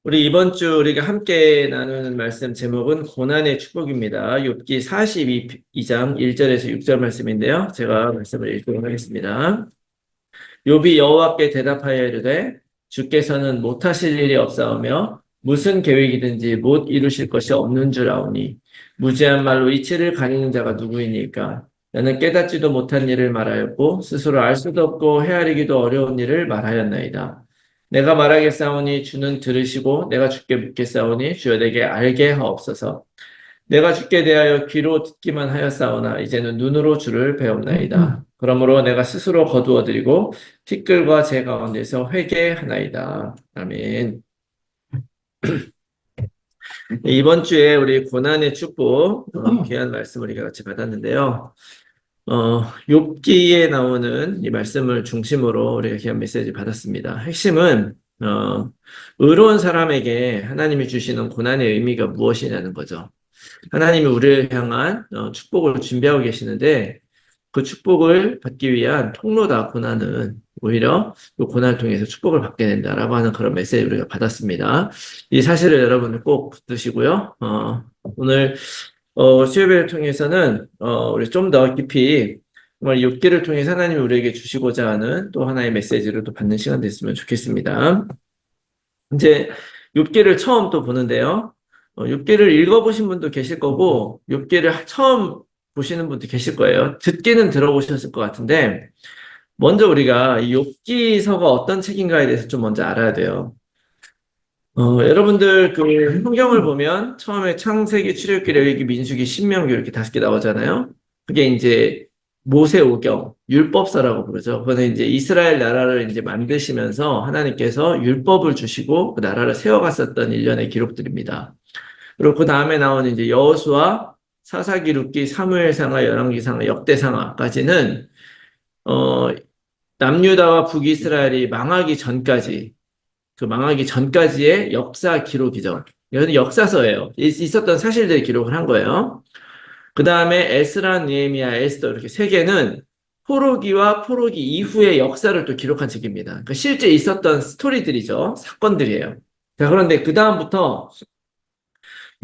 우리 이번 주 우리가 함께 나누는 말씀 제목은 고난의 축복입니다. 욥기 42장 1절에서 6절 말씀인데요. 제가 말씀을 읽도록 하겠습니다. 욥이 여호와께 대답하여 이르되 주께서는 못하실 일이 없사오며 무슨 계획이든지 못 이루실 것이 없는 줄 아오니 무지한 말로 이치를 가리는 자가 누구이니까. 나는 깨닫지도 못한 일을 말하였고 스스로 알 수도 없고 헤아리기도 어려운 일을 말하였나이다. 내가 말하겠사오니 주는 들으시고 내가 주께 묻겠사오니 주여 내게 알게 하옵소서. 내가 주께 대하여 귀로 듣기만 하였사오나 이제는 눈으로 주를 배웁나이다. 그러므로 내가 스스로 거두어드리고 티끌과 제 가운데서 회개하나이다. 아멘. 이번 주에 우리 고난의 축복 귀한 말씀을 우리가 같이 받았는데요. 욥기에 나오는 이 말씀을 중심으로 우리가 귀한 메시지 받았습니다. 핵심은 의로운 사람에게 하나님이 주시는 고난의 의미가 무엇이냐는 거죠. 하나님이 우리를 향한 축복을 준비하고 계시는데 그 축복을 받기 위한 통로다. 고난은 오히려 이 고난을 통해서 축복을 받게 된다라고 하는 그런 메시지를 우리가 받았습니다. 이 사실을 여러분들 꼭 붙드시고요. 오늘 수요일을 통해서는 우리 좀 더 깊이 정말 욥기를 통해서 하나님이 우리에게 주시고자 하는 또 하나의 메시지를 또 받는 시간 됐으면 좋겠습니다. 이제 욥기를 처음 또 보는데요. 욥기를 읽어보신 분도 계실 거고 욥기를 처음 보시는 분도 계실 거예요. 듣기는 들어보셨을 것 같은데 먼저 우리가 이 욥기서가 어떤 책인가에 대해서 좀 먼저 알아야 돼요. 여러분들 그 성경을 보면 처음에 창세기, 출애굽기, 레위기, 민수기, 신명기 이렇게 5개 나오잖아요. 그게 이제 모세오경, 율법서라고 부르죠. 그거는 이제 이스라엘 나라를 이제 만드시면서 하나님께서 율법을 주시고 그 나라를 세워갔었던 일련의 기록들입니다. 그리고 그 다음에 나오는 이제 여호수아, 사사기, 룻기, 사무엘상하, 열왕기상하, 역대상하까지는 남유다와 북이스라엘이 망하기 전까지 그 망하기 전까지의 역사 기록이죠. 이건 역사서예요. 있었던 사실들을 기록을 한 거예요. 그 다음에 에스라, 느헤미야, 에스더 이렇게 3개는 포로기와 포로기 이후의 역사를 또 기록한 책입니다. 그러니까 실제 있었던 스토리들이죠. 사건들이에요. 자, 그런데 그 다음부터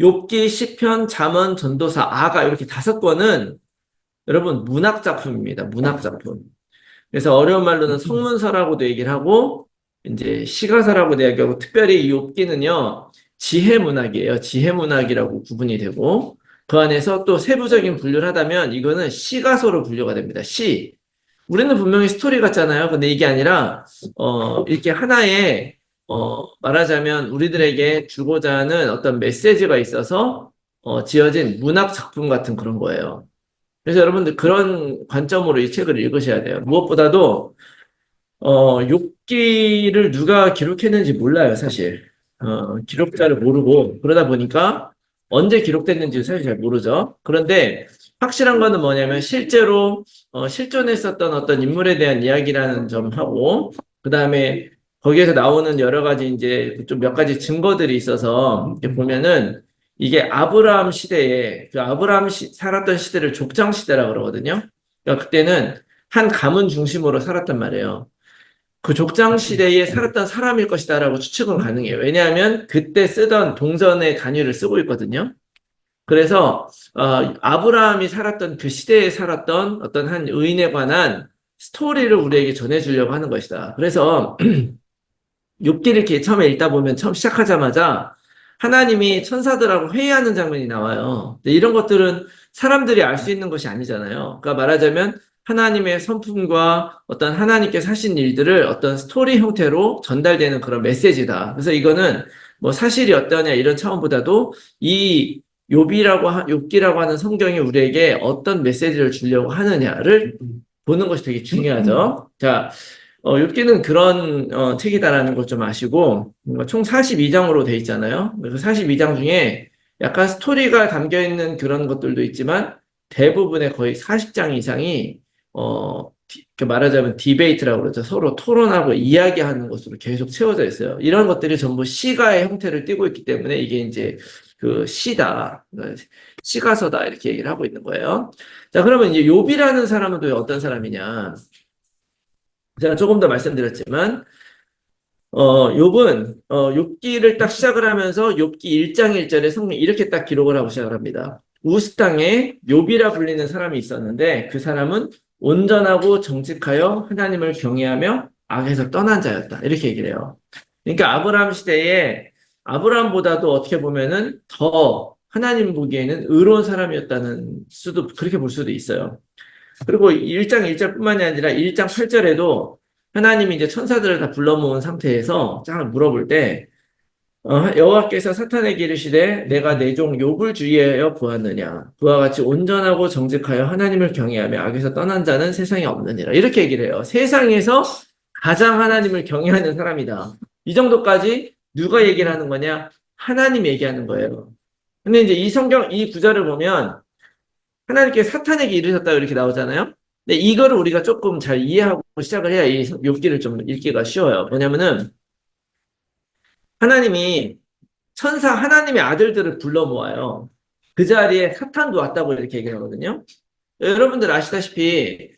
욥기, 시편, 잠언, 전도서, 아가 이렇게 5권은 여러분 문학 작품입니다. 문학 작품. 그래서 어려운 말로는 성문서라고도 얘기를 하고 이제 시가서라고도 얘기하고 특별히 이 욥기는요 지혜 문학이에요. 지혜 문학이라고 구분이 되고 그 안에서 또 세부적인 분류를 하다면 이거는 시가서로 분류가 됩니다. 시. 우리는 분명히 스토리 같잖아요. 근데 이게 아니라 이렇게 하나의 말하자면 우리들에게 주고자 하는 어떤 메시지가 있어서 지어진 문학 작품 같은 그런 거예요. 그래서 여러분들 그런 관점으로 이 책을 읽으셔야 돼요. 무엇보다도 욥기를 누가 기록했는지 몰라요, 사실. 기록자를 모르고 그러다 보니까 언제 기록됐는지 사실 잘 모르죠. 그런데 확실한 거는 뭐냐면 실제로 실존했었던 어떤 인물에 대한 이야기라는 점하고 그 다음에 거기에서 나오는 여러 가지 이제 좀 몇 가지 증거들이 있어서 이렇게 보면은 이게 아브라함 시대에 그 아브라함 살았던 시대를 족장 시대라고 그러거든요. 그러니까 그때는 한 가문 중심으로 살았단 말이에요. 그 족장 시대에 살았던 사람일 것이다라고 추측은 가능해요. 왜냐하면 그때 쓰던 동전의 단위를 쓰고 있거든요. 그래서 아브라함이 살았던 그 시대에 살았던 어떤 한 의인에 관한 스토리를 우리에게 전해주려고 하는 것이다. 그래서 욥기를 이렇게 처음에 읽다 보면 처음 시작하자마자 하나님이 천사들하고 회의하는 장면이 나와요. 근데 이런 것들은 사람들이 알 수 있는 것이 아니잖아요. 그러니까 말하자면 하나님의 성품과 어떤 하나님께서 하신 일들을 어떤 스토리 형태로 전달되는 그런 메시지다. 그래서 이거는 뭐 사실이 어떠냐 이런 차원보다도 이 욥기라고 하는 성경이 우리에게 어떤 메시지를 주려고 하느냐를 보는 것이 되게 중요하죠. 자, 욥기는 그런 책이다라는 걸 좀 아시고 총 42장으로 돼 있잖아요. 그 42장 중에 약간 스토리가 담겨 있는 그런 것들도 있지만 대부분의 거의 40장 이상이 말하자면 디베이트라고 그러죠. 서로 토론하고 이야기하는 것으로 계속 채워져 있어요. 이런 것들이 전부 시가의 형태를 띠고 있기 때문에 이게 이제 그 시다, 시가서다 이렇게 얘기를 하고 있는 거예요. 자, 그러면 이제 욥이라는 사람은 또 어떤 사람이냐? 제가 조금 더 말씀드렸지만 욥은 욥기를 딱 시작을 하면서 욥기 1장 1절에 성경 이렇게 딱 기록을 하고 시작을 합니다. 우스 땅에 욥이라 불리는 사람이 있었는데 그 사람은 온전하고 정직하여 하나님을 경외하며 악에서 떠난 자였다. 이렇게 얘기를 해요. 그러니까 아브라함 시대에 아브라함보다도 어떻게 보면은 더 하나님 보기에는 의로운 사람이었다는 수도 그렇게 볼 수도 있어요. 그리고 1장 1절뿐만이 아니라 1장 8절에도 하나님이 이제 천사들을 다 불러 모은 상태에서 쫙 물어볼 때 여호와께서 사탄에게 이르시되 내가 내 종 욥을 주의하여 보았느냐 그와 같이 온전하고 정직하여 하나님을 경외하며 악에서 떠난 자는 세상에 없느니라 이렇게 얘기를 해요. 세상에서 가장 하나님을 경외하는 사람이다. 이 정도까지 누가 얘기를 하는 거냐? 하나님 얘기하는 거예요. 근데 이제 이 성경 이 구절을 보면 하나님께서 사탄에게 이르셨다 이렇게 나오잖아요. 근데 이거를 우리가 조금 잘 이해하고 시작을 해야 이 욥기를 좀 읽기가 쉬워요. 뭐냐면은 하나님이 천사 하나님의 아들들을 불러 모아요. 그 자리에 사탄도 왔다고 이렇게 얘기하거든요. 여러분들 아시다시피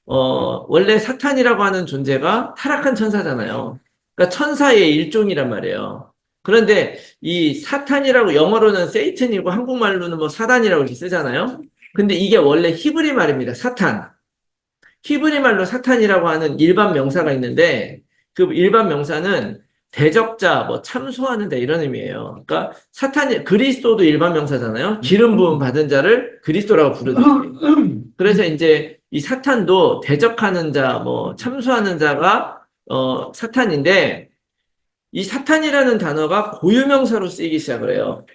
원래 사탄이라고 하는 존재가 타락한 천사잖아요. 그러니까 천사의 일종이란 말이에요. 그런데 이 사탄이라고 영어로는 세이튼이고 한국말로는 뭐 사단이라고 이렇게 쓰잖아요. 근데 이게 원래 히브리 말입니다. 사탄. 히브리 말로 사탄이라고 하는 일반 명사가 있는데 그 일반 명사는 대적자, 뭐 참소하는 데 이런 의미예요. 그러니까 사탄이 그리스도도 일반 명사잖아요. 기름 부음 받은 자를 그리스도라고 부르듯이. 그래서 이제 이 사탄도 대적하는 자, 뭐 참소하는 자가 사탄인데 이 사탄이라는 단어가 고유명사로 쓰이기 시작을 해요.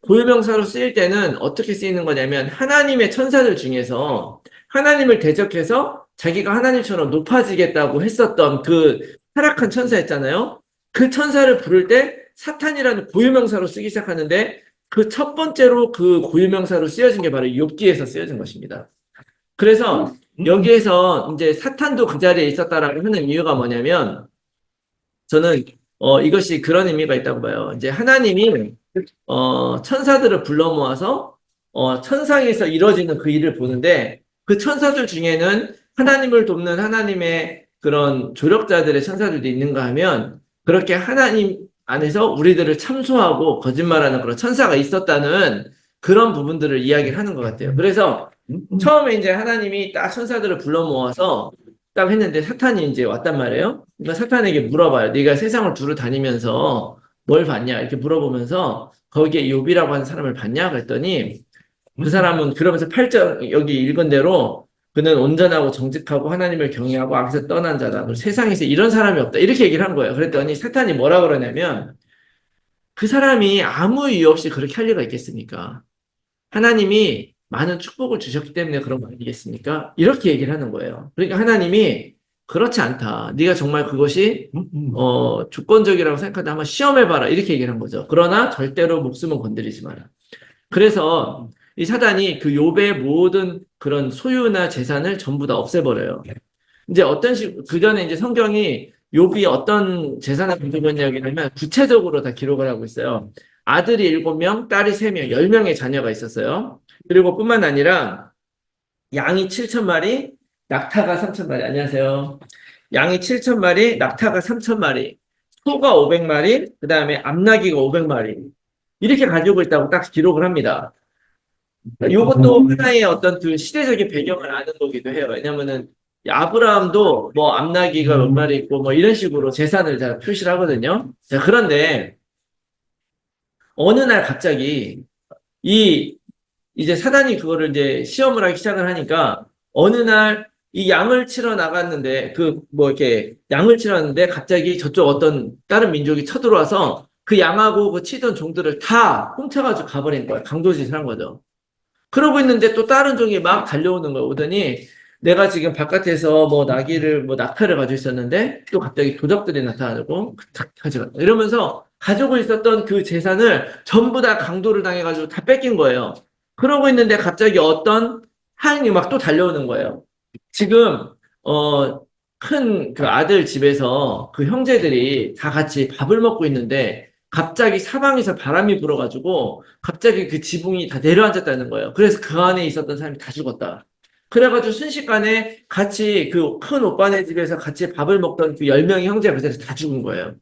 고유명사로 쓰일 때는 어떻게 쓰이는 거냐면 하나님의 천사들 중에서 하나님을 대적해서 자기가 하나님처럼 높아지겠다고 했었던 그 타락한 천사 있잖아요. 그 천사를 부를 때 사탄이라는 고유명사로 쓰기 시작하는데 그 첫 번째로 그 고유명사로 쓰여진 게 바로 욥기에서 쓰여진 것입니다. 그래서 여기에서 이제 사탄도 그 자리에 있었다라고 하는 이유가 뭐냐면 저는 이것이 그런 의미가 있다고 봐요. 이제 하나님이 천사들을 불러 모아서 천상에서 이루어지는 그 일을 보는데 그 천사들 중에는 하나님을 돕는 하나님의 그런 조력자들의 천사들도 있는가 하면 그렇게 하나님 안에서 우리들을 참소하고 거짓말하는 그런 천사가 있었다는 그런 부분들을 이야기를 하는 것 같아요. 그래서 처음에 이제 하나님이 딱 천사들을 불러 모아서 딱 했는데 사탄이 이제 왔단 말이에요. 그러니까 사탄에게 물어봐요. 네가 세상을 두루 다니면서 뭘 봤냐? 이렇게 물어보면서 거기에 욥이라고 하는 사람을 봤냐? 그랬더니 그 사람은 그러면서 8절 여기 읽은 대로 그는 온전하고 정직하고 하나님을 경외하고 악에서 떠난 자다. 그리고 세상에서 이런 사람이 없다. 이렇게 얘기를 한 거예요. 그랬더니 사탄이 뭐라 그러냐면 그 사람이 아무 이유 없이 그렇게 할 리가 있겠습니까? 하나님이 많은 축복을 주셨기 때문에 그런 거 아니겠습니까? 이렇게 얘기를 하는 거예요. 그러니까 하나님이 그렇지 않다. 네가 정말 그것이 주권적이라고 생각하다 한번 시험해봐라. 이렇게 얘기를 한 거죠. 그러나 절대로 목숨은 건드리지 마라. 그래서 이 사단이 그 욥의 모든 그런 소유나 재산을 전부 다 없애버려요. 이제 어떤 그 전에 이제 성경이 욥이 어떤 재산을 가지고 있냐면 구체적으로 다 기록을 하고 있어요. 아들이 7명, 딸이 3명, 10명의 자녀가 있었어요. 그리고 뿐만 아니라 양이 7,000마리, 낙타가 3,000마리. 안녕하세요. 양이 7,000마리, 낙타가 3,000마리, 소가 500마리, 그 다음에 암나귀가 500마리. 이렇게 가지고 있다고 딱 기록을 합니다. 이것도 하나의 어떤 그 시대적인 배경을 아는 거기도 해요. 왜냐면은 아브라함도 뭐 암나귀가 몇 마리 있고 뭐 이런 식으로 재산을 잘 표시를 하거든요. 자, 그런데 어느 날 갑자기 이제 사단이 그거를 이제 시험을 하기 시작을 하니까 어느 날 이 양을 치러 나갔는데 이렇게 양을 치렀는데 갑자기 저쪽 어떤 다른 민족이 쳐들어와서 그 양하고 그 치던 종들을 다 훔쳐가지고 가버린 거예요. 강도짓을 한 거죠. 그러고 있는데 또 다른 종이 막 달려오는 거예요. 오더니 내가 지금 바깥에서 뭐 낙타를 가지고 있었는데 또 갑자기 도적들이 나타나고 가져갔다. 이러면서 가지고 있었던 그 재산을 전부 다 강도를 당해가지고 다 뺏긴 거예요. 그러고 있는데 갑자기 어떤 하인이 막 또 달려오는 거예요. 지금 큰 그 아들 집에서 그 형제들이 다 같이 밥을 먹고 있는데 갑자기 사방에서 바람이 불어가지고 갑자기 그 지붕이 다 내려앉았다는 거예요. 그래서 그 안에 있었던 사람이 다 죽었다. 그래가지고 순식간에 같이 그 큰 오빠네 집에서 같이 밥을 먹던 그 10명의 형제가 그 자리에서 다 죽은 거예요.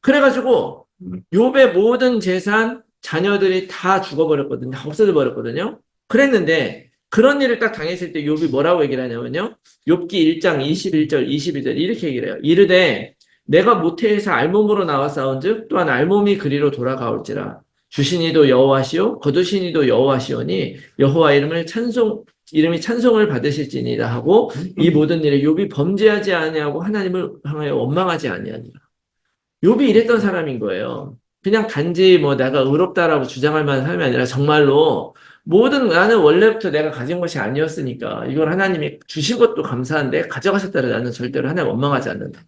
그래가지고 욥의 모든 재산, 자녀들이 다 죽어버렸거든요. 다 없어져 버렸거든요. 그랬는데 그런 일을 딱 당했을 때 욥이 뭐라고 얘기를 하냐면요. 욥기 1장 21절, 22절 이렇게 얘기를 해요. 이르되 내가 모태에서 알몸으로 나와싸운즉 또한 알몸이 그리로 돌아가올지라. 주시니도 여호와시오 거두시니도 여호와시오니 여호와 이름이 찬송을 받으실지니라 하고 이 모든 일에 욥이 범죄하지 아니하고 하나님을 향하여 원망하지 아니하니라. 욥이 이랬던 사람인 거예요. 그냥 단지 뭐 내가 의롭다라고 주장할 만한 사람이 아니라 정말로 모든 나는 원래부터 내가 가진 것이 아니었으니까 이걸 하나님이 주신 것도 감사한데 가져가셨다라 나는 절대로 하나님 원망하지 않는다.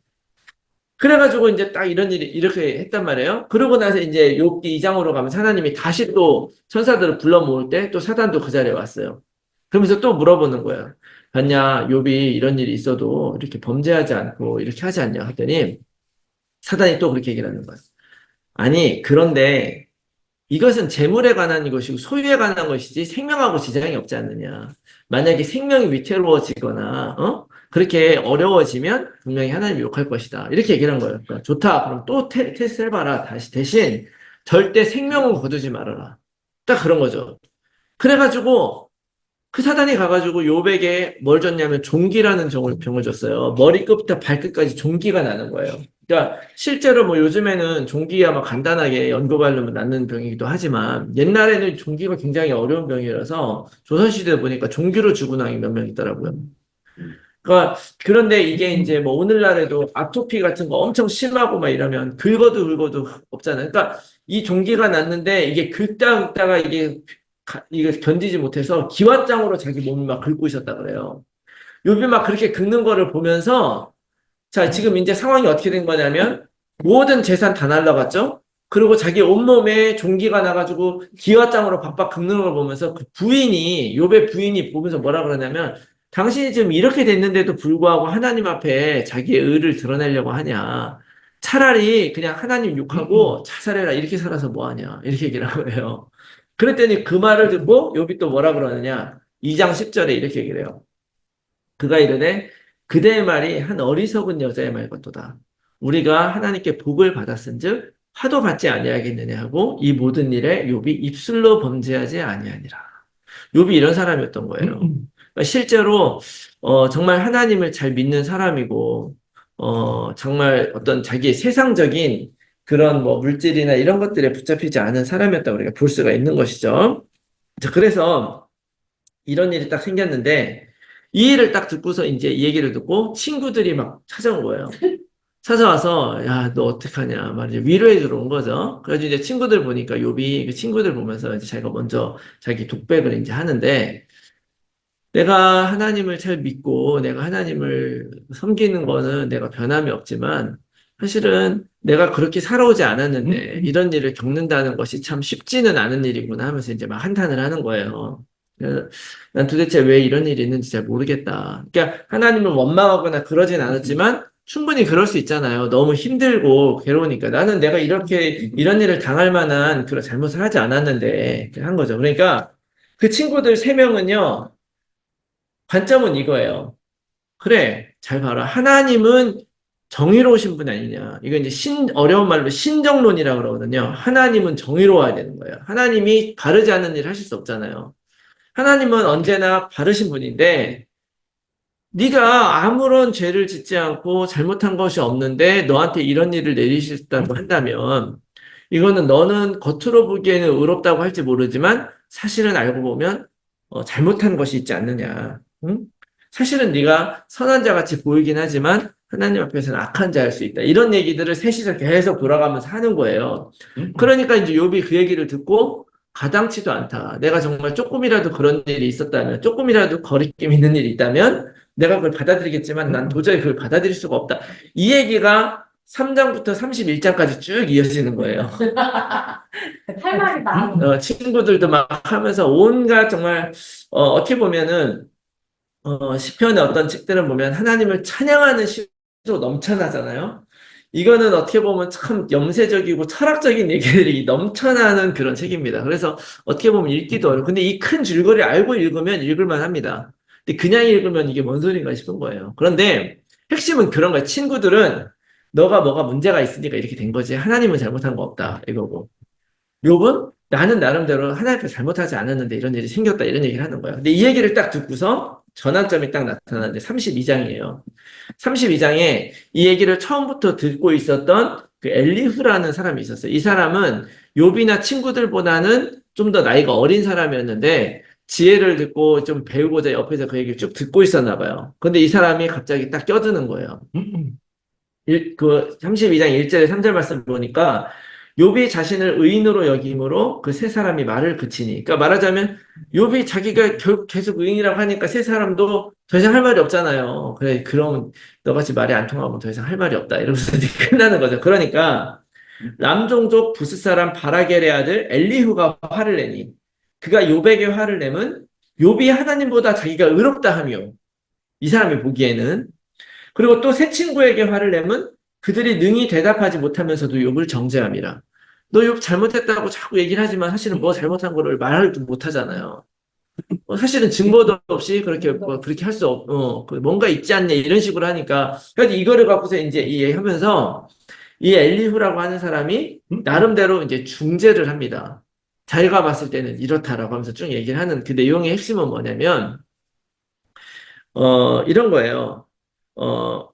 그래가지고 이제 딱 이런 일이 이렇게 했단 말이에요. 그러고 나서 이제 욥기 2장으로 가면 하나님이 다시 또 천사들을 불러 모을 때 또 사단도 그 자리에 왔어요. 그러면서 또 물어보는 거예요. 봤냐, 욥이 이런 일이 있어도 이렇게 범죄하지 않고 이렇게 하지 않냐 했더니 사단이 또 그렇게 얘기를 하는 거예요. 아니, 그런데 이것은 재물에 관한 것이고 소유에 관한 것이지 생명하고 지장이 없지 않느냐. 만약에 생명이 위태로워지거나 그렇게 어려워지면 분명히 하나님이 욕할 것이다. 이렇게 얘기를 한 거예요. 그러니까 좋다. 그럼 또 테스트 해봐라. 다시 대신 절대 생명은 거두지 말아라. 딱 그런 거죠. 그래가지고 그 사단이 가가지고 욥에게 뭘 줬냐면 종기라는 병을 줬어요. 머리끝부터 발끝까지 종기가 나는 거예요. 그러니까 실제로 뭐 요즘에는 종기가 막 간단하게 연고바르면 낫는 병이기도 하지만 옛날에는 종기가 굉장히 어려운 병이라서 조선시대에 보니까 종기로 죽은 왕이 몇 명 있더라고요. 그러니까 그런데 이게 이제 뭐 오늘날에도 아토피 같은 거 엄청 심하고 막 이러면 긁어도 없잖아요. 그러니까 이 종기가 났는데 이게 긁다가 이게 견디지 못해서 기왓장으로 자기 몸을 막 긁고 있었다 그래요. 요즘 막 그렇게 긁는 거를 보면서 자, 지금 이제 상황이 어떻게 된 거냐면 모든 재산 다 날라갔죠? 그리고 자기 온몸에 종기가 나가지고 기왓장으로 박박 긁는 걸 보면서 그 욥의 부인이 보면서 뭐라 그러냐면 당신이 지금 이렇게 됐는데도 불구하고 하나님 앞에 자기의 의를 드러내려고 하냐. 차라리 그냥 하나님 욕하고 자살해라. 이렇게 살아서 뭐 하냐. 이렇게 얘기를 한 거예요. 그랬더니 그 말을 듣고 욥이 또 뭐라 그러느냐. 2장 10절에 이렇게 얘기를 해요. 그가 이르되 그대의 말이 한 어리석은 여자의 말 같도다. 우리가 하나님께 복을 받았은즉 화도 받지 아니하겠느냐 하고 이 모든 일에 욥이 입술로 범죄하지 아니하니라. 욥이 이런 사람이었던 거예요. 그러니까 실제로 정말 하나님을 잘 믿는 사람이고 정말 어떤 자기의 세상적인 그런 뭐 물질이나 이런 것들에 붙잡히지 않은 사람이었다고 우리가 볼 수가 있는 것이죠. 자, 그래서 이런 일이 딱 생겼는데 이 일을 딱 듣고서 이제 이 얘기를 듣고 친구들이 막 찾아온 거예요. 찾아와서 야, 너 어떡하냐 막 이제 위로해 주러 온 거죠. 그래서 이제 친구들 보니까 욥이 그 친구들 보면서 이제 자기가 먼저 자기 독백을 이제 하는데 내가 하나님을 잘 믿고 내가 하나님을 섬기는 거는 내가 변함이 없지만 사실은 내가 그렇게 살아오지 않았는데 이런 일을 겪는다는 것이 참 쉽지는 않은 일이구나 하면서 이제 막 한탄을 하는 거예요. 난 도대체 왜 이런 일이 있는지 잘 모르겠다. 그러니까 하나님을 원망하거나 그러진 않았지만 충분히 그럴 수 있잖아요. 너무 힘들고 괴로우니까 나는 내가 이렇게 이런 일을 당할 만한 그런 잘못을 하지 않았는데 한 거죠. 그러니까 그 친구들 세 명은요. 관점은 이거예요. 그래, 잘 봐라. 하나님은 정의로우신 분 아니냐. 이거 이제 어려운 말로 신정론이라고 그러거든요. 하나님은 정의로워야 되는 거예요. 하나님이 바르지 않는 일을 하실 수 없잖아요. 하나님은 언제나 바르신 분인데, 네가 아무런 죄를 짓지 않고 잘못한 것이 없는데 너한테 이런 일을 내리셨다고 한다면, 이거는 너는 겉으로 보기에는 의롭다고 할지 모르지만 사실은 알고 보면 잘못한 것이 있지 않느냐. 응? 사실은 네가 선한 자 같이 보이긴 하지만 하나님 앞에서는 악한 자일 수 있다. 이런 얘기들을 셋이서 계속 돌아가면서 하는 거예요. 그러니까 이제 욥이 그 얘기를 듣고 가당치도 않다. 내가 정말 조금이라도 그런 일이 있었다면, 조금이라도 거리낌 있는 일이 있다면 내가 그걸 받아들이겠지만 난 도저히 그걸 받아들일 수가 없다. 이 얘기가 3장부터 31장까지 쭉 이어지는 거예요. 할 말이 많아. 친구들도 막 하면서 온갖 정말 어떻게 보면은 시편의 어떤 책들을 보면 하나님을 찬양하는 시로 넘쳐나잖아요. 이거는 어떻게 보면 참 염세적이고 철학적인 얘기들이 넘쳐나는 그런 책입니다. 그래서 어떻게 보면 읽기도 어려워. 근데 이 큰 줄거리 알고 읽으면 읽을만 합니다. 근데 그냥 읽으면 이게 뭔 소린가 싶은 거예요. 그런데 핵심은 그런 거예요. 친구들은 너가 뭐가 문제가 있으니까 이렇게 된 거지. 하나님은 잘못한 거 없다. 이거고. 욥은 나는 나름대로 하나님께 잘못하지 않았는데 이런 일이 생겼다. 이런 얘기를 하는 거야. 근데 이 얘기를 딱 듣고서 전환점이 딱 나타나는데 32장이에요. 32장에 이 얘기를 처음부터 듣고 있었던 그 엘리후라는 사람이 있었어요. 이 사람은 욥이나 친구들보다는 좀 더 나이가 어린 사람이었는데 지혜를 듣고 좀 배우고자 옆에서 그 얘기를 쭉 듣고 있었나 봐요. 근데 이 사람이 갑자기 딱 껴드는 거예요. 그 32장 1절에 3절 말씀 보니까 욥이 자신을 의인으로 여김으로 그 세 사람이 말을 그치니. 그러니까 말하자면 욥이 자기가 결국 계속 의인이라고 하니까 세 사람도 더 이상 할 말이 없잖아요. 그래, 그럼 너같이 말이 안 통하면 더 이상 할 말이 없다. 이러면서 이제 끝나는 거죠. 그러니까 람종족 부스 사람 바라겔의 아들 엘리후가 화를 내니 그가 욥에게 화를 내면 욥이 하나님보다 자기가 의롭다 하며 이 사람이 보기에는 그리고 또 새 친구에게 화를 내면 그들이 능히 대답하지 못하면서도 욥을 정죄함이라. 너 욥 잘못했다고 자꾸 얘기를 하지만 사실은 뭐 잘못한 거를 말을 못하잖아요. 사실은 증거도 없이 그렇게 그렇게 할 수 그 뭔가 있지 않냐 이런 식으로 하니까 그래서 이거를 갖고서 이제 이 얘기하면서 이 엘리후라고 하는 사람이 나름대로 이제 중재를 합니다. 자기가 봤을 때는 이렇다라고 하면서 쭉 얘기를 하는 그 내용의 핵심은 뭐냐면 이런 거예요. 어,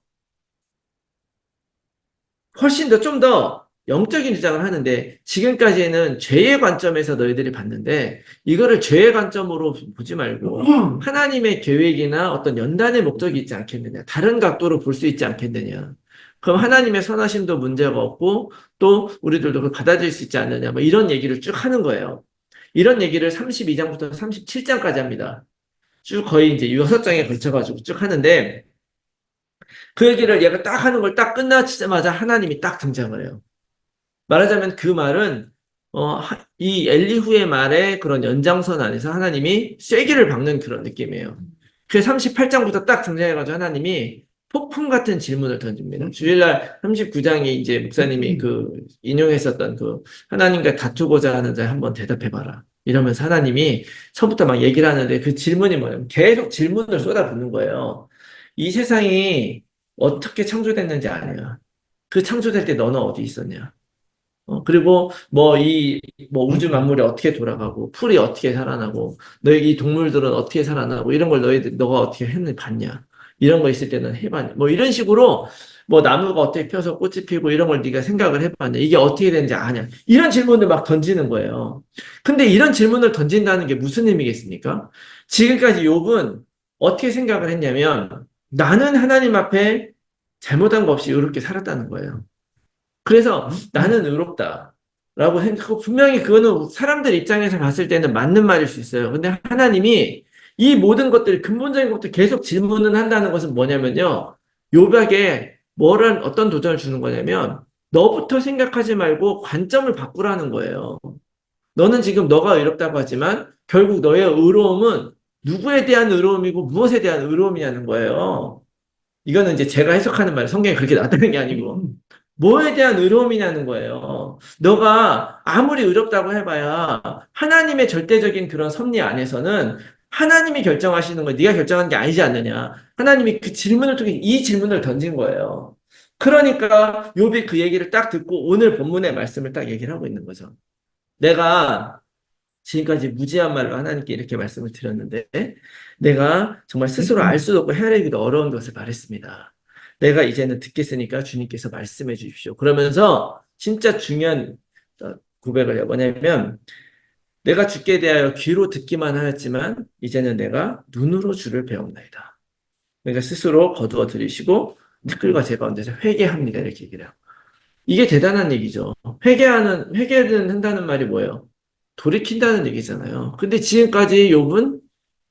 훨씬 더 좀 더 영적인 주장을 하는데 지금까지는 죄의 관점에서 너희들이 봤는데 이거를 죄의 관점으로 보지 말고 하나님의 계획이나 어떤 연단의 목적이 있지 않겠느냐. 다른 각도로 볼 수 있지 않겠느냐. 그럼 하나님의 선하심도 문제가 없고 또 우리들도 그걸 받아들일 수 있지 않느냐. 뭐 이런 얘기를 쭉 하는 거예요. 이런 얘기를 32장부터 37장까지 합니다. 쭉 거의 이제 6장에 걸쳐가지고 쭉 하는데 그 얘기를 얘가 딱 하는 걸 딱 끝나자마자 하나님이 딱 등장을 해요. 말하자면 그 말은 이 엘리후의 말의 그런 연장선 안에서 하나님이 쐐기를 박는 그런 느낌이에요. 그래서 38장부터 딱 등장해가지고 하나님이 폭풍 같은 질문을 던집니다. 주일날 39장에 이제 목사님이 그 인용했었던 그 하나님과 다투고자 하는 자에 한번 대답해봐라. 이러면서 하나님이 처음부터 막 얘기를 하는데 그 질문이 뭐냐면 계속 질문을 쏟아붓는 거예요. 이 세상이 어떻게 창조됐는지 아냐? 그 창조될 때 너는 어디 있었냐? 그리고 뭐 우주 만물이 어떻게 돌아가고 풀이 어떻게 살아나고 너희 이 동물들은 어떻게 살아나고 이런 걸 너가 어떻게 했는지 봤냐? 이런 거 있을 때는 해봤냐? 뭐 이런 식으로 뭐 나무가 어떻게 펴서 꽃이 피고 이런 걸 네가 생각을 해봤냐? 이게 어떻게 되는지 아냐? 이런 질문을 막 던지는 거예요. 근데 이런 질문을 던진다는 게 무슨 의미겠습니까? 지금까지 욥은 어떻게 생각을 했냐면 나는 하나님 앞에 잘못한 거 없이 의롭게 살았다는 거예요. 그래서 나는 의롭다. 라고 생각하고 분명히 그거는 사람들 입장에서 봤을 때는 맞는 말일 수 있어요. 근데 하나님이 이 모든 것들 근본적인 것들 계속 질문을 한다는 것은 뭐냐면요. 욥에게 어떤 도전을 주는 거냐면 너부터 생각하지 말고 관점을 바꾸라는 거예요. 너는 지금 너가 의롭다고 하지만 결국 너의 의로움은 누구에 대한 의로움이고 무엇에 대한 의로움이냐는 거예요. 이거는 이제 제가 해석하는 말이 성경에 그렇게 나타나는 게 아니고 뭐에 대한 의로움이냐는 거예요. 너가 아무리 의롭다고 해봐야 하나님의 절대적인 그런 섭리 안에서는 하나님이 결정하시는 걸 네가 결정한 게 아니지 않느냐. 하나님이 그 질문을 통해 이 질문을 던진 거예요. 그러니까 욥이 그 얘기를 딱 듣고 오늘 본문의 말씀을 딱 얘기를 하고 있는 거죠. 내가 지금까지 무지한 말로 하나님께 이렇게 말씀을 드렸는데 내가 정말 스스로 알 수도 없고 헤아리기도 어려운 것을 말했습니다. 내가 이제는 듣겠으니까 주님께서 말씀해 주십시오. 그러면서 진짜 중요한 고백을 해요. 뭐냐면 내가 주께 대하여 귀로 듣기만 하였지만 이제는 내가 눈으로 주를 배웠나이다. 그러니까 스스로 거두어 들이시고 댓글과 제 가운데서 회개합니다. 이렇게 얘기를 해요. 이게 대단한 얘기죠. 회개는 한다는 말이 뭐예요? 돌이킨다는 얘기잖아요. 근데 지금까지 욥은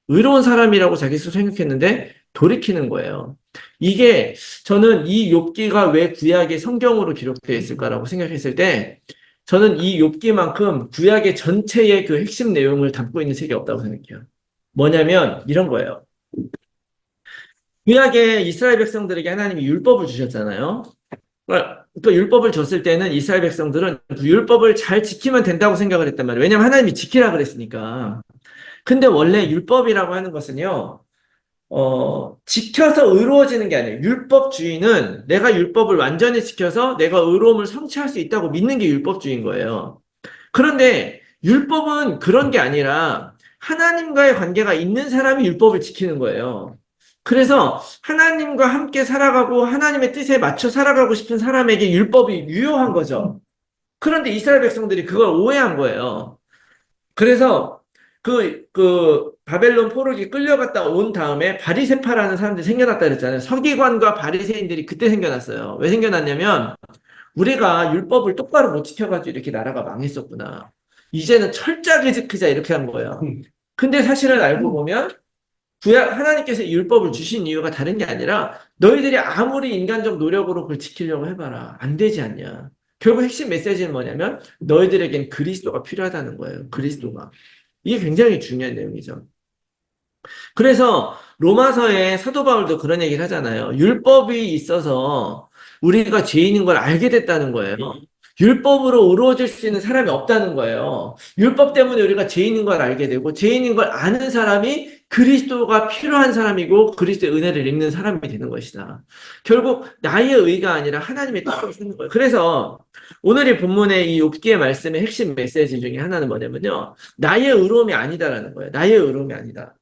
의로운 사람이라고 자기 스스로 생각했는데 돌이키는 거예요. 이게 저는 이 욥기가 왜 구약의 성경으로 기록되어 있을까라고 생각했을 때 저는 이 욥기만큼 구약의 전체의 그 핵심 내용을 담고 있는 책이 없다고 생각해요. 뭐냐면 이런 거예요. 구약의 이스라엘 백성들에게 하나님이 율법을 주셨잖아요. 그 율법을 줬을 때는 이스라엘 백성들은 그 율법을 잘 지키면 된다고 생각을 했단 말이에요. 왜냐하면 하나님이 지키라 그랬으니까. 근데 원래 율법이라고 하는 것은요, 지켜서 의로워지는 게 아니에요. 율법주의는 내가 율법을 완전히 지켜서 내가 의로움을 성취할 수 있다고 믿는 게 율법주의인 거예요. 그런데 율법은 그런 게 아니라 하나님과의 관계가 있는 사람이 율법을 지키는 거예요. 그래서 하나님과 함께 살아가고 하나님의 뜻에 맞춰 살아가고 싶은 사람에게 율법이 유효한 거죠. 그런데 이스라엘 백성들이 그걸 오해한 거예요. 그래서 바벨론 포로기 끌려갔다 온 다음에 바리새파라는 사람들이 생겨났다 그랬잖아요. 서기관과 바리새인들이 그때 생겨났어요. 왜 생겨났냐면 우리가 율법을 똑바로 못 지켜가지고 이렇게 나라가 망했었구나. 이제는 철저하게 지키자 이렇게 한 거예요. 근데 사실은 알고 보면 하나님께서 율법을 주신 이유가 다른 게 아니라 너희들이 아무리 인간적 노력으로 그걸 지키려고 해봐라. 안 되지 않냐. 결국 핵심 메시지는 뭐냐면 너희들에겐 그리스도가 필요하다는 거예요. 그리스도가. 이게 굉장히 중요한 내용이죠. 그래서 로마서에 사도 바울도 그런 얘기를 하잖아요. 율법이 있어서 우리가 죄인인 걸 알게 됐다는 거예요. 율법으로 의로워질 수 있는 사람이 없다는 거예요. 율법 때문에 우리가 죄인인 걸 알게 되고 죄인인 걸 아는 사람이 그리스도가 필요한 사람이고 그리스도의 은혜를 입는 사람이 되는 것이다. 결국 나의 의가 아니라 하나님의 뜻으로 쓰는 거예요. 그래서 오늘 이 본문의 이 욥기의 말씀의 핵심 메시지 중에 하나는 뭐냐면요. 나의 의로움이 아니다라는 거예요. 나의 의로움이 아니다.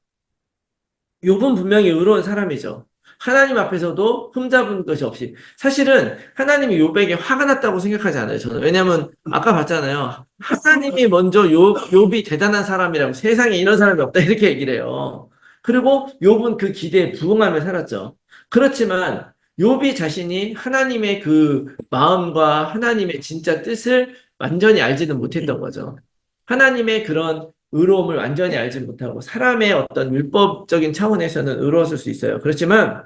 욥은 분명히 의로운 사람이죠. 하나님 앞에서도 흠잡은 것이 없이. 사실은 하나님이 욥에게 화가 났다고 생각하지 않아요, 저는. 왜냐하면 아까 봤잖아요. 하나님이 먼저 욥이 대단한 사람이라고 세상에 이런 사람이 없다 이렇게 얘기를 해요. 그리고 욥은 그 기대에 부응하며 살았죠. 그렇지만 욥이 자신이 하나님의 그 마음과 하나님의 진짜 뜻을 완전히 알지는 못했던 거죠. 하나님의 그런 의로움을 완전히 알지 못하고 사람의 어떤 율법적인 차원에서는 의로웠을 수 있어요. 그렇지만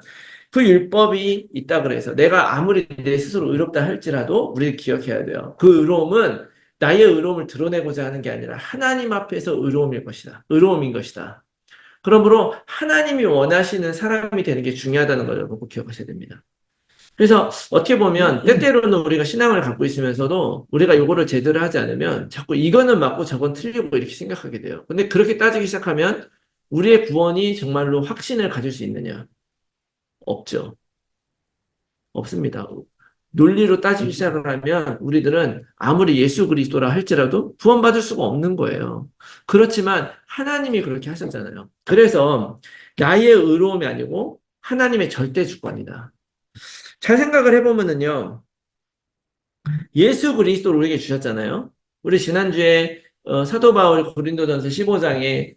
그 율법이 있다 그래서 내가 아무리 내 스스로 의롭다 할지라도 우리가 기억해야 돼요. 그 의로움은 나의 의로움을 드러내고자 하는 게 아니라 하나님 앞에서 의로움일 것이다. 의로움인 것이다. 그러므로 하나님이 원하시는 사람이 되는 게 중요하다는 걸 여러분 꼭 기억하셔야 됩니다. 그래서 어떻게 보면 때때로는 우리가 신앙을 갖고 있으면서도 우리가 요거를 제대로 하지 않으면 자꾸 이거는 맞고 저건 틀리고 이렇게 생각하게 돼요. 근데 그렇게 따지기 시작하면 우리의 구원이 정말로 확신을 가질 수 있느냐? 없죠. 없습니다. 논리로 따지기 시작을 하면 우리들은 아무리 예수 그리스도라 할지라도 구원받을 수가 없는 거예요. 그렇지만 하나님이 그렇게 하셨잖아요. 그래서 나의 의로움이 아니고 하나님의 절대 주권이다. 잘 생각을 해보면은요, 예수 그리스도를 우리에게 주셨잖아요. 우리 지난주에 사도 바울 고린도전서 15장에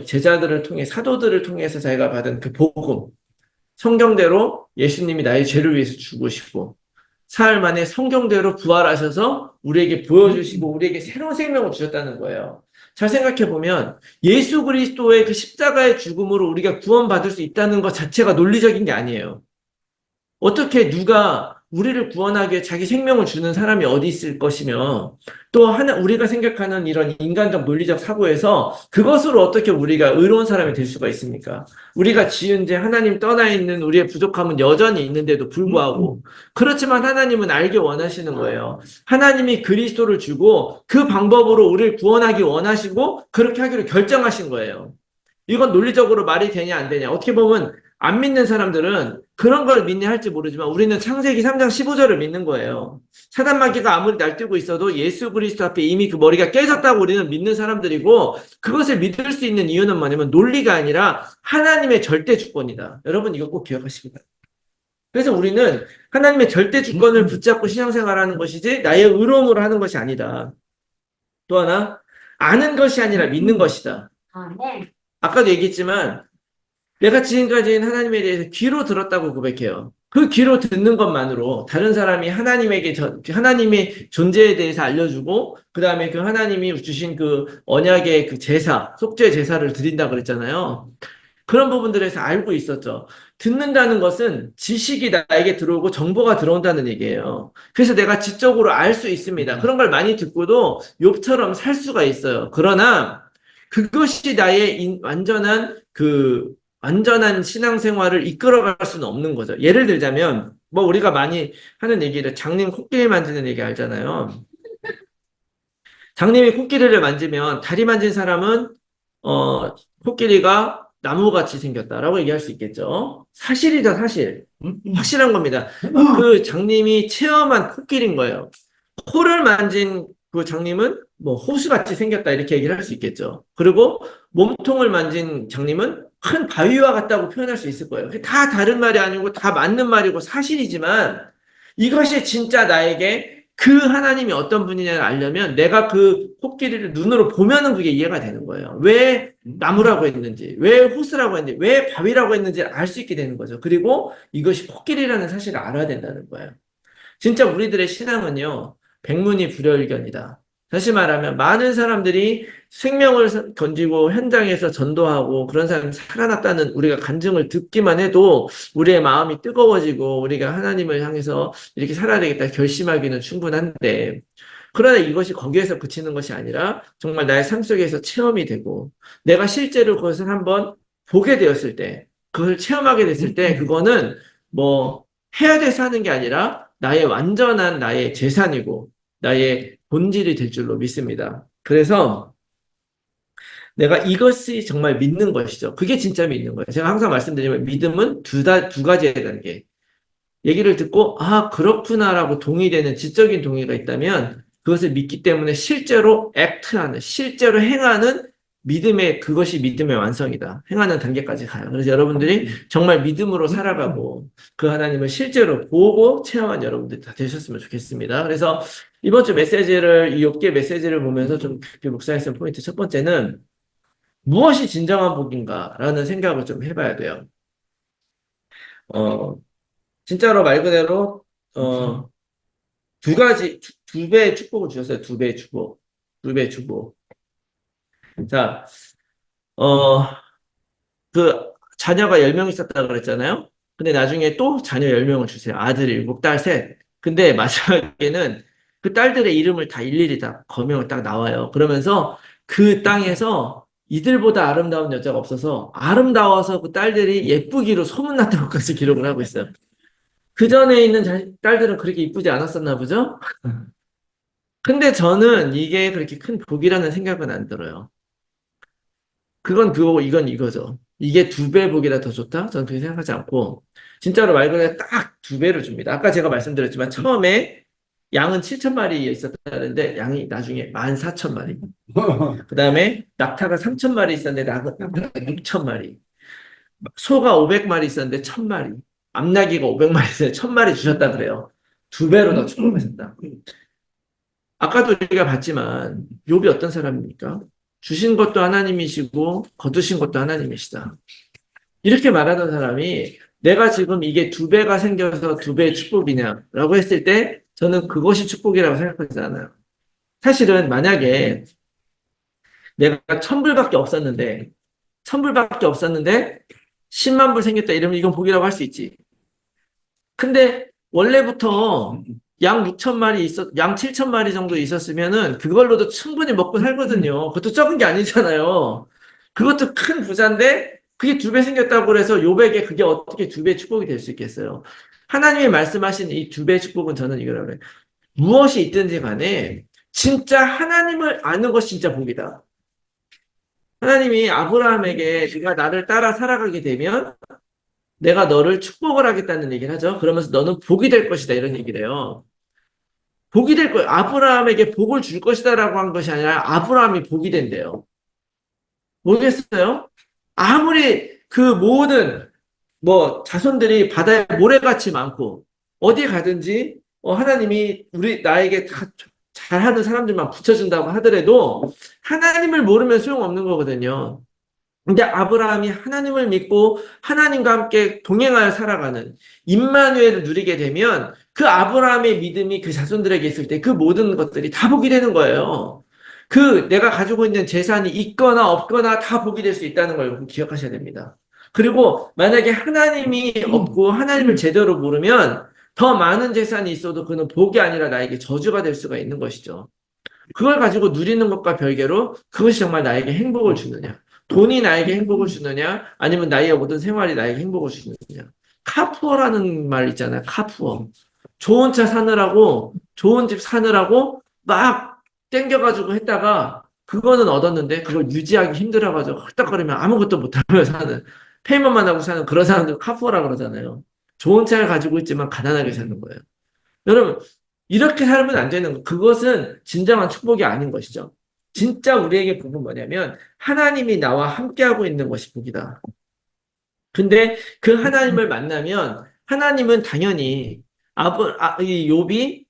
제자들을 통해 사도들을 통해서 자기가 받은 그 복음, 성경대로 예수님이 나의 죄를 위해서 죽으시고 사흘 만에 성경대로 부활하셔서 우리에게 보여주시고 우리에게 새로운 생명을 주셨다는 거예요. 잘 생각해 보면 예수 그리스도의 그 십자가의 죽음으로 우리가 구원받을 수 있다는 것 자체가 논리적인 게 아니에요. 어떻게 누가 우리를 구원하기 위해 자기 생명을 주는 사람이 어디 있을 것이며 또 우리가 생각하는 이런 인간적 논리적 사고에서 그것으로 어떻게 우리가 의로운 사람이 될 수가 있습니까? 우리가 지은 죄 하나님 떠나 있는 우리의 부족함은 여전히 있는데도 불구하고 그렇지만 하나님은 알게 원하시는 거예요. 하나님이 그리스도를 주고 그 방법으로 우리를 구원하기 원하시고 그렇게 하기로 결정하신 거예요. 이건 논리적으로 말이 되냐 안 되냐. 어떻게 보면 안 믿는 사람들은 그런 걸 믿냐 할지 모르지만 우리는 창세기 3장 15절을 믿는 거예요. 사단 마귀가 아무리 날뛰고 있어도 예수 그리스도 앞에 이미 그 머리가 깨졌다고 우리는 믿는 사람들이고 그것을 믿을 수 있는 이유는 뭐냐면 논리가 아니라 하나님의 절대 주권이다. 여러분 이거 꼭 기억하시기 바랍니다. 그래서 우리는 하나님의 절대 주권을 붙잡고 신앙생활하는 것이지 나의 의로움으로 하는 것이 아니다. 또 하나 아는 것이 아니라 믿는 것이다. 아, 네. 아까도 얘기했지만 내가 지금까지는 하나님에 대해서 귀로 들었다고 고백해요. 그 귀로 듣는 것만으로 다른 사람이 하나님에게 하나님의 존재에 대해서 알려주고 그 다음에 그 하나님이 주신 그 언약의 그 제사, 속죄 제사를 드린다 그랬잖아요. 그런 부분들에서 알고 있었죠. 듣는다는 것은 지식이 나에게 들어오고 정보가 들어온다는 얘기예요. 그래서 내가 지적으로 알 수 있습니다. 그런 걸 많이 듣고도 욥처럼 살 수가 있어요. 그러나 그것이 나의 완전한 신앙생활을 이끌어갈 수는 없는 거죠. 예를 들자면, 뭐 우리가 많이 하는 얘기를 장님 코끼리 만지는 얘기 알잖아요. 장님이 코끼리를 만지면 다리 만진 사람은 코끼리가 나무같이 생겼다라고 얘기할 수 있겠죠. 사실이죠, 사실. 확실한 겁니다. 그 장님이 체험한 코끼리인 거예요. 코를 만진 그 장님은 뭐 호수같이 생겼다 이렇게 얘기를 할 수 있겠죠. 그리고 몸통을 만진 장님은 큰 바위와 같다고 표현할 수 있을 거예요. 다 다른 말이 아니고 다 맞는 말이고 사실이지만 이것이 진짜 나에게 그 하나님이 어떤 분이냐를 알려면 내가 그 코끼리를 눈으로 보면은 그게 이해가 되는 거예요. 왜 나무라고 했는지, 왜 호수라고 했는지, 왜 바위라고 했는지 알 수 있게 되는 거죠. 그리고 이것이 코끼리라는 사실을 알아야 된다는 거예요. 진짜 우리들의 신앙은요, 백문이 불여일견이다. 다시 말하면 많은 사람들이 생명을 건지고 현장에서 전도하고 그런 사람이 살아났다는 우리가 간증을 듣기만 해도 우리의 마음이 뜨거워지고 우리가 하나님을 향해서 이렇게 살아야 되겠다 결심하기는 충분한데 그러나 이것이 거기에서 그치는 것이 아니라 정말 나의 삶 속에서 체험이 되고 내가 실제로 그것을 한번 보게 되었을 때 그걸 체험하게 됐을 때 그거는 뭐 해야 돼서 하는 게 아니라 나의 완전한 나의 재산이고 나의 본질이 될 줄로 믿습니다. 그래서 내가 이것이 정말 믿는 것이죠. 그게 진짜 믿는 거예요. 제가 항상 말씀드리면 믿음은 두 가지의 단계. 얘기를 듣고 아 그렇구나라고 동의되는 지적인 동의가 있다면 그것을 믿기 때문에 실제로 액트하는 실제로 행하는 믿음의 그것이 믿음의 완성이다. 행하는 단계까지 가요. 그래서 여러분들이 정말 믿음으로 살아가고 그 하나님을 실제로 보고 체험한 여러분들이 다 되셨으면 좋겠습니다. 그래서 이번 주 메시지를 이 욥기의 메시지를 보면서 좀 깊이 묵상했던 포인트 첫 번째는 무엇이 진정한 복인가라는 생각을 좀 해봐야 돼요. 어, 진짜로 말 그대로 어, 두 가지 두 배의 축복을 주셨어요. 두 배의 축복. 두 배의 축복. 자, 어, 그 자녀가 10명 있었다 그랬잖아요. 근데 나중에 또 자녀 10명을 주세요. 아들 7, 딸 3. 근데 마지막에는 그 딸들의 이름을 다 일일이 다 거명을 딱 나와요. 그러면서 그 땅에서 이들보다 아름다운 여자가 없어서 아름다워서 그 딸들이 예쁘기로 소문났다고까지 기록을 하고 있어요. 그 전에 있는 딸들은 그렇게 이쁘지 않았었나 보죠? 근데 저는 이게 그렇게 큰 복이라는 생각은 안 들어요. 그건 그거고 이건 이거죠. 이게 2배 복이라 더 좋다? 저는 그렇게 생각하지 않고 진짜로 말 그대로 딱 2배를 줍니다. 아까 제가 말씀드렸지만 처음에 양은 7,000마리 있었다는데 양이 나중에 14,000마리. 그 다음에 낙타가 3,000마리 있었는데 낙타가 6,000마리. 소가 500마리 있었는데 1,000마리. 암나기가 500마리 있었는데 1,000마리 주셨다 그래요. 2배로 더 축복하셨다. 아까도 우리가 봤지만 욥이 어떤 사람입니까? 주신 것도 하나님이시고 거두신 것도 하나님이시다. 이렇게 말하던 사람이 내가 지금 이게 2배가 생겨서 2배의 축복이냐라고 했을 때 저는 그것이 축복이라고 생각하지 않아요. 사실은 만약에 내가 1,000불밖에 없었는데 1,000불밖에 없었는데 10만 불 생겼다 이러면 이건 복이라고 할 수 있지. 근데 원래부터 양 6,000마리 양 7,000마리 정도 있었으면은 그걸로도 충분히 먹고 살거든요. 그것도 적은 게 아니잖아요. 그것도 큰 부자인데 그게 2배 생겼다고 해서 요백에 그게 어떻게 2배 축복이 될 수 있겠어요. 하나님이 말씀하신 이 2배 축복은 저는 이거라고 해요. 무엇이 있든지 간에 진짜 하나님을 아는 것이 진짜 복이다. 하나님이 아브라함에게 네가 나를 따라 살아가게 되면 내가 너를 축복을 하겠다는 얘기를 하죠. 그러면서 너는 복이 될 것이다 이런 얘기를 해요. 복이 될 거예요. 아브라함에게 복을 줄 것이다라고 한 것이 아니라 아브라함이 복이 된대요. 모르겠어요? 아무리 그 모든 뭐 자손들이 바다에 모래같이 많고 어디 가든지 하나님이 우리 나에게 다 잘하는 사람들만 붙여준다고 하더라도 하나님을 모르면 소용없는 거거든요. 근데 아브라함이 하나님을 믿고 하나님과 함께 동행하여 살아가는 임마누엘을 누리게 되면 그 아브라함의 믿음이 그 자손들에게 있을 때 그 모든 것들이 다 복이 되는 거예요. 그 내가 가지고 있는 재산이 있거나 없거나 다 복이 될 수 있다는 걸 기억하셔야 됩니다. 그리고 만약에 하나님이 없고 하나님을 제대로 모르면 더 많은 재산이 있어도 그는 복이 아니라 나에게 저주가 될 수가 있는 것이죠. 그걸 가지고 누리는 것과 별개로 그것이 정말 나에게 행복을 주느냐. 돈이 나에게 행복을 주느냐, 아니면 나의 모든 생활이 나에게 행복을 주느냐. 카푸어라는 말 있잖아요. 카푸어. 좋은 차 사느라고, 좋은 집 사느라고 막 땡겨가지고 했다가 그거는 얻었는데 그걸 유지하기 힘들어가지고 헐떡거리면 아무것도 못하며 사는 페이먼만 하고 사는 그런 사람들 카푸어라 그러잖아요. 좋은 차를 가지고 있지만 가난하게 사는 거예요. 여러분 이렇게 살면 안 되는 거. 그것은 진정한 축복이 아닌 것이죠. 진짜 우리에게 복은 뭐냐면 하나님이 나와 함께하고 있는 것이 복이다. 근데 그 하나님을 만나면 하나님은 당연히 이 욥이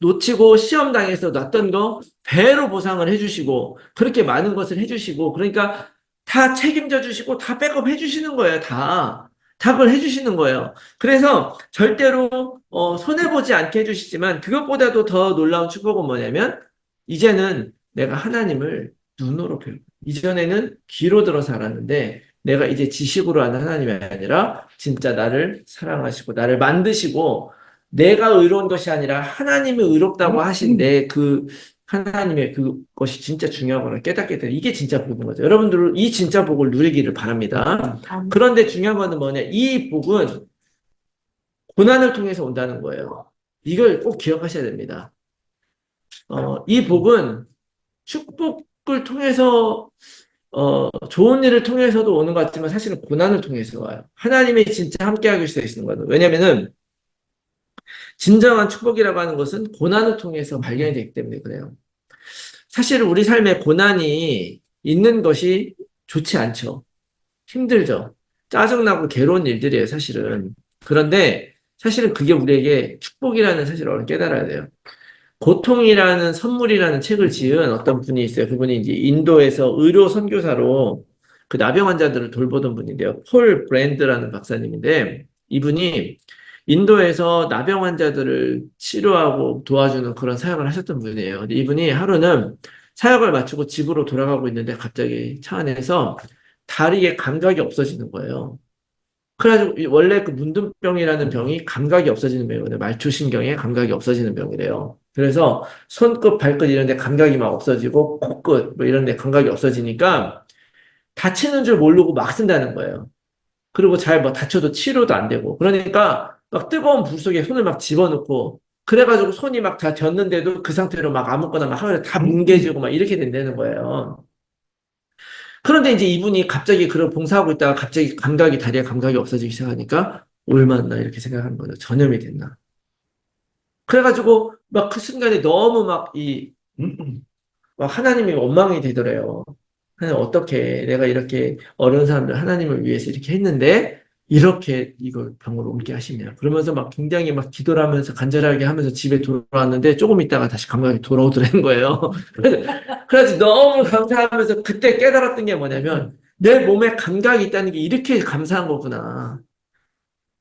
놓치고 시험 당해서 놨던 거 배로 보상을 해주시고 그렇게 많은 것을 해주시고 그러니까 다 책임져 주시고 다 백업 해주시는 거예요. 다 그걸 해주시는 거예요. 그래서 절대로 손해 보지 않게 해주시지만 그것보다도 더 놀라운 축복은 뭐냐면 이제는 내가 하나님을 눈으로 배우고 이전에는 귀로 들어서 알았는데 내가 이제 지식으로 아는 하나님이 아니라 진짜 나를 사랑하시고 나를 만드시고 내가 의로운 것이 아니라 하나님이 의롭다고 하신 내 그 하나님의 그것이 진짜 중요하구나 깨닫게 되는 이게 진짜 복인 거죠. 여러분들 이 진짜 복을 누리기를 바랍니다. 그런데 중요한 거는 뭐냐? 이 복은 고난을 통해서 온다는 거예요. 이걸 꼭 기억하셔야 됩니다. 이 복은 축복을 통해서 좋은 일을 통해서도 오는 것 같지만 사실은 고난을 통해서 와요. 하나님이 진짜 함께하고 계시는 거는. 왜냐면은, 진정한 축복이라고 하는 것은 고난을 통해서 발견이 되기 때문에 그래요. 사실 우리 삶에 고난이 있는 것이 좋지 않죠. 힘들죠. 짜증나고 괴로운 일들이에요, 사실은. 그런데 사실은 그게 우리에게 축복이라는 사실을 깨달아야 돼요. 고통이라는 선물이라는 책을 지은 어떤 분이 있어요. 그분이 이제 인도에서 의료 선교사로 그 나병 환자들을 돌보던 분인데요. 폴 브랜드라는 박사님인데 이분이 인도에서 나병 환자들을 치료하고 도와주는 그런 사역을 하셨던 분이에요. 근데 이분이 하루는 사역을 마치고 집으로 돌아가고 있는데 갑자기 차 안에서 다리에 감각이 없어지는 거예요. 그래가지고 원래 그 문둥병이라는 병이 감각이 없어지는 병이거든요. 말초신경에 감각이 없어지는 병이래요. 그래서 손끝, 발끝 이런 데 감각이 막 없어지고 코끝 뭐 이런 데 감각이 없어지니까 다치는 줄 모르고 막 쓴다는 거예요. 그리고 잘 뭐 다쳐도 치료도 안 되고 그러니까 막 뜨거운 불 속에 손을 막 집어넣고 그래가지고 손이 막 다 졌는데도 그 상태로 막 아무거나 막 하면 다 뭉개지고 막 이렇게 된다는 거예요. 그런데 이제 이분이 갑자기 그걸 봉사하고 있다가 갑자기 다리에 감각이 없어지기 시작하니까 옳맞나 이렇게 생각하는 거죠. 전염이 됐나. 그래가지고 막 그 순간에 너무 막 하나님이 원망이 되더래요. 하나님 어떻게 내가 이렇게 어려운 사람들 하나님을 위해서 이렇게 했는데 이렇게 이걸 병을 옮게 하시냐. 그러면서 막 굉장히 막 기도를 하면서 간절하게 하면서 집에 돌아왔는데 조금 있다가 다시 감각이 돌아오더라는 거예요. 그래서 너무 감사하면서 그때 깨달았던 게 뭐냐면 내 몸에 감각이 있다는 게 이렇게 감사한 거구나.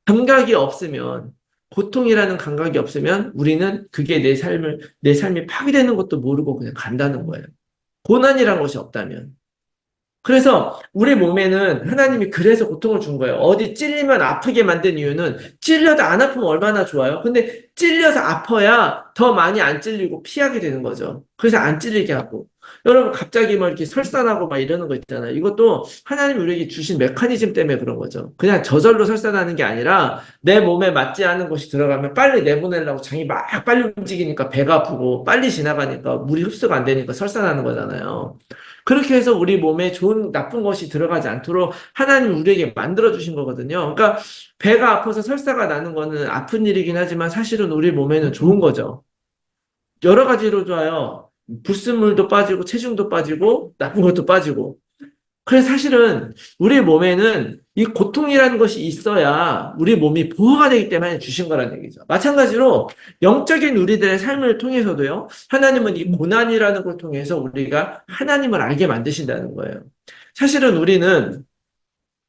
감각이 없으면 고통이라는 감각이 없으면 우리는 그게 내 삶이 파괴되는 것도 모르고 그냥 간다는 거예요. 고난이란 것이 없다면. 그래서 우리 몸에는 하나님이 그래서 고통을 준 거예요. 어디 찔리면 아프게 만든 이유는 찔려도 안 아프면 얼마나 좋아요. 근데 찔려서 아파야 더 많이 안 찔리고 피하게 되는 거죠. 그래서 안 찔리게 하고. 여러분 갑자기 막 이렇게 설산하고 막 이러는 거 있잖아요. 이것도 하나님이 우리에게 주신 메커니즘 때문에 그런 거죠. 그냥 저절로 설산하는 게 아니라 내 몸에 맞지 않은 것이 들어가면 빨리 내보내려고 장이 막 빨리 움직이니까 배가 아프고 빨리 지나가니까 물이 흡수가 안 되니까 설산하는 거잖아요. 그렇게 해서 우리 몸에 좋은, 나쁜 것이 들어가지 않도록 하나님 우리에게 만들어주신 거거든요. 그러니까 배가 아파서 설사가 나는 거는 아픈 일이긴 하지만 사실은 우리 몸에는 좋은 거죠. 여러 가지로 좋아요. 불순물도 빠지고 체중도 빠지고 나쁜 것도 빠지고. 그래서 사실은 우리 몸에는 이 고통이라는 것이 있어야 우리 몸이 보호가 되기 때문에 주신 거라는 얘기죠. 마찬가지로 영적인 우리들의 삶을 통해서도요, 하나님은 이 고난이라는 걸 통해서 우리가 하나님을 알게 만드신다는 거예요. 사실은 우리는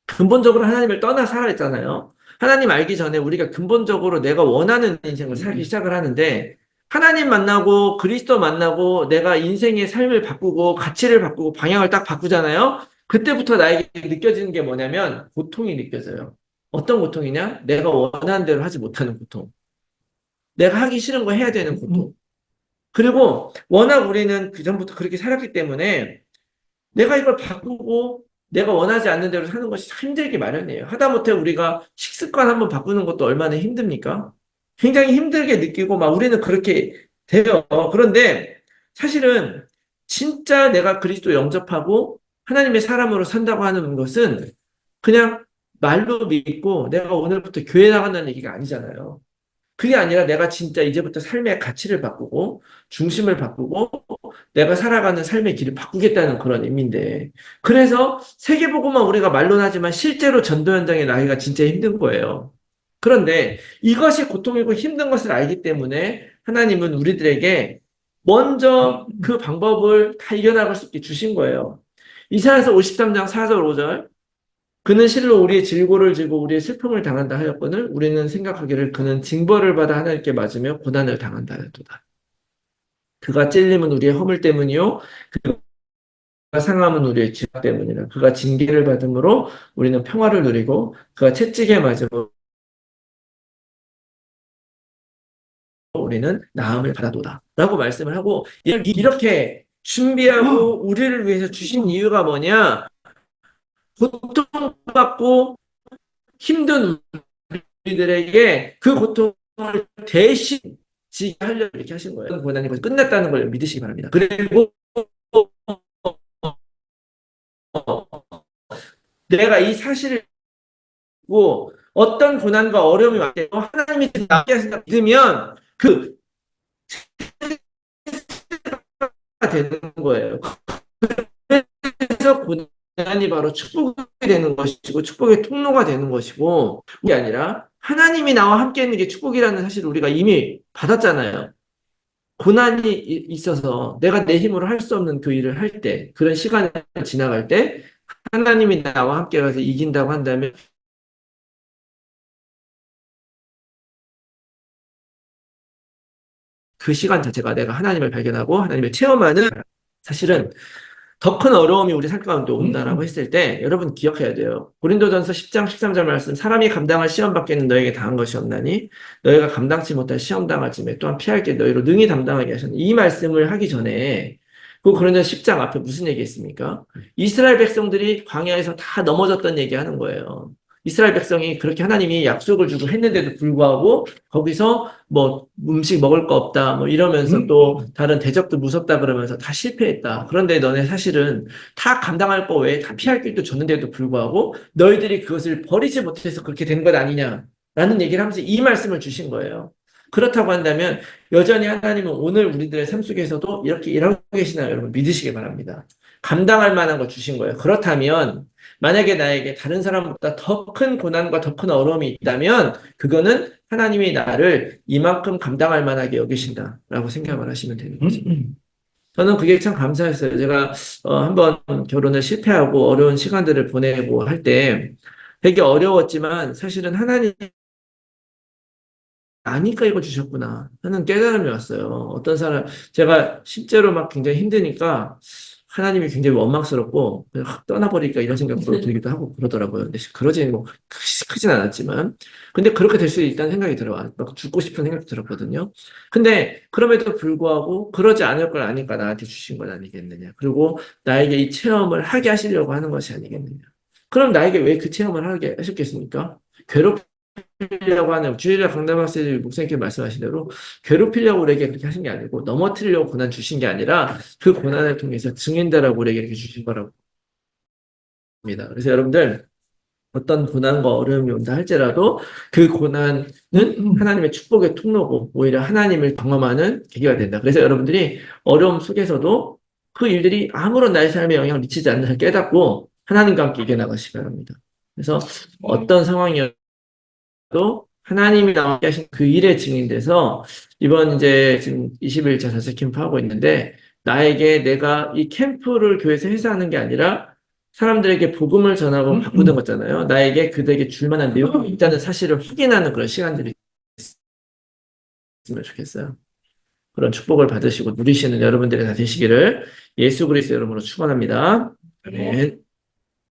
근본적으로 하나님을 떠나 살아있잖아요. 하나님 알기 전에 우리가 근본적으로 내가 원하는 인생을 살기 시작을 하는데, 하나님 만나고 그리스도 만나고 내가 인생의 삶을 바꾸고 가치를 바꾸고 방향을 딱 바꾸잖아요. 그때부터 나에게 느껴지는 게 뭐냐면 고통이 느껴져요. 어떤 고통이냐? 내가 원하는 대로 하지 못하는 고통. 내가 하기 싫은 거 해야 되는 고통. 그리고 워낙 우리는 그전부터 그렇게 살았기 때문에 내가 이걸 바꾸고 내가 원하지 않는 대로 사는 것이 힘들기 마련이에요. 하다못해 우리가 식습관 한번 바꾸는 것도 얼마나 힘듭니까? 굉장히 힘들게 느끼고 막 우리는 그렇게 돼요. 그런데 사실은 진짜 내가 그리스도 영접하고 하나님의 사람으로 산다고 하는 것은 그냥 말로 믿고 내가 오늘부터 교회 나간다는 얘기가 아니잖아요. 그게 아니라 내가 진짜 이제부터 삶의 가치를 바꾸고 중심을 바꾸고 내가 살아가는 삶의 길을 바꾸겠다는 그런 의미인데 그래서 세계보고만 우리가 말로는 하지만 실제로 전도 현장에 나기가 진짜 힘든 거예요. 그런데 이것이 고통이고 힘든 것을 알기 때문에 하나님은 우리들에게 먼저 그 방법을 다 이겨나갈 수 있게 주신 거예요. 이사야서 53장 4절 5절 그는 실로 우리의 질고를 지고 우리의 슬픔을 당한다 하였거늘 우리는 생각하기를 그는 징벌을 받아 하나님께 맞으며 고난을 당한다 하였도다. 그가 찔림은 우리의 허물 때문이요 그가 상함은 우리의 죄 때문이라. 그가 징계를 받음으로 우리는 평화를 누리고 그가 채찍에 맞음으로 우리는 나음을 받아도다. 라고 말씀을 하고 이렇게 준비하고 우리를 위해서 주신 이유가 뭐냐? 고통받고 힘든 우리들에게 그 고통을 대신 지게 하려고 이렇게 하신 거예요. 고난이 벌써 끝났다는 걸 믿으시기 바랍니다. 그리고 내가 이 사실을 믿고 어떤 고난과 어려움이 왔을 때 하나님이 나게 하신다 믿으면 그 되는 거예요. 그래서 고난이 바로 축복이 되는 것이고 축복의 통로가 되는 것이고 그게 아니라 하나님이 나와 함께 있는 게 축복이라는 사실을 우리가 이미 받았잖아요. 고난이 있어서 내가 내 힘으로 할 수 없는 그 일을 할 때, 그런 시간을 지나갈 때 하나님이 나와 함께 가서 이긴다고 한다면 그 시간 자체가 내가 하나님을 발견하고 하나님을 체험하는 사실은 더 큰 어려움이 우리 삶 가운데 온다라고 했을 때 여러분 기억해야 돼요. 고린도전서 10장 13절 말씀 사람이 감당할 시험 밖에는 너에게 당한 것이 없나니 너희가 감당치 못할 시험 당할 쯤에 또한 피할 게 너희로 능히 담당하게 하셨니 이 말씀을 하기 전에 그 고린도전 10장 앞에 무슨 얘기했습니까? 이스라엘 백성들이 광야에서 다 넘어졌던 얘기하는 거예요. 이스라엘 백성이 그렇게 하나님이 약속을 주고 했는데도 불구하고 거기서 뭐 음식 먹을 거 없다 뭐 이러면서 또 다른 대적도 무섭다 그러면서 다 실패했다. 그런데 너네 사실은 다 감당할 거 외에 다 피할 길도 줬는데도 불구하고 너희들이 그것을 버리지 못해서 그렇게 된 것 아니냐라는 얘기를 하면서 이 말씀을 주신 거예요. 그렇다고 한다면 여전히 하나님은 오늘 우리들의 삶 속에서도 이렇게 일하고 계시나요? 여러분 믿으시기 바랍니다. 감당할 만한 거 주신 거예요. 그렇다면 만약에 나에게 다른 사람보다 더 큰 고난과 더 큰 어려움이 있다면 그거는 하나님이 나를 이만큼 감당할 만하게 여기신다라고 생각을 하시면 되는 거죠. 저는 그게 참 감사했어요. 제가 한번 결혼을 실패하고 어려운 시간들을 보내고 할 때 되게 어려웠지만 사실은 하나님 아니까 이거 주셨구나 하는 깨달음이 왔어요. 어떤 사람 제가 실제로 막 굉장히 힘드니까 하나님이 굉장히 원망스럽고 그냥 확 떠나버리니까 이런 생각도 들기도 하고 그러더라고요. 근데 그러지는 뭐 크진 않았지만 근데 그렇게 될 수 있다는 생각이 들어요. 막 죽고 싶은 생각도 들었거든요. 근데 그럼에도 불구하고 그러지 않을 걸 아니까 나한테 주신 건 아니겠느냐. 그리고 나에게 이 체험을 하게 하시려고 하는 것이 아니겠느냐. 그럼 나에게 왜 그 체험을 하게 하셨겠습니까? 괴롭히려고 하는 주일날 강남학생들 목사님께 말씀하신 대로 괴롭히려고 우리에게 그렇게 하신 게 아니고 넘어뜨리려고 고난 주신 게 아니라 그 고난을 통해서 증인되라고 우리에게 이렇게 주신 거라고 합니다. 그래서 여러분들 어떤 고난과 어려움이 온다 할지라도 그 고난은 하나님의 축복의 통로고 오히려 하나님을 경험하는 계기가 된다. 그래서 여러분들이 어려움 속에서도 그 일들이 아무런 나의 삶에 영향을 미치지 않는 걸 깨닫고 하나님과 함께 이겨나가시기 바랍니다. 그래서 어떤 상황이어도 하나님이 나와 함께 하신 그 일에 증인돼서 이번 이제 지금 21차 자체 캠프 하고 있는데 나에게 내가 이 캠프를 교회에서 회사하는 게 아니라 사람들에게 복음을 전하고 바꾸는 거잖아요. 나에게 그들에게 줄 만한 내용이 있다는 사실을 확인하는 그런 시간들이 있으면 좋겠어요. 그런 축복을 받으시고 누리시는 여러분들이 다 되시기를 예수 그리스도 이름으로 축원합니다. 아멘.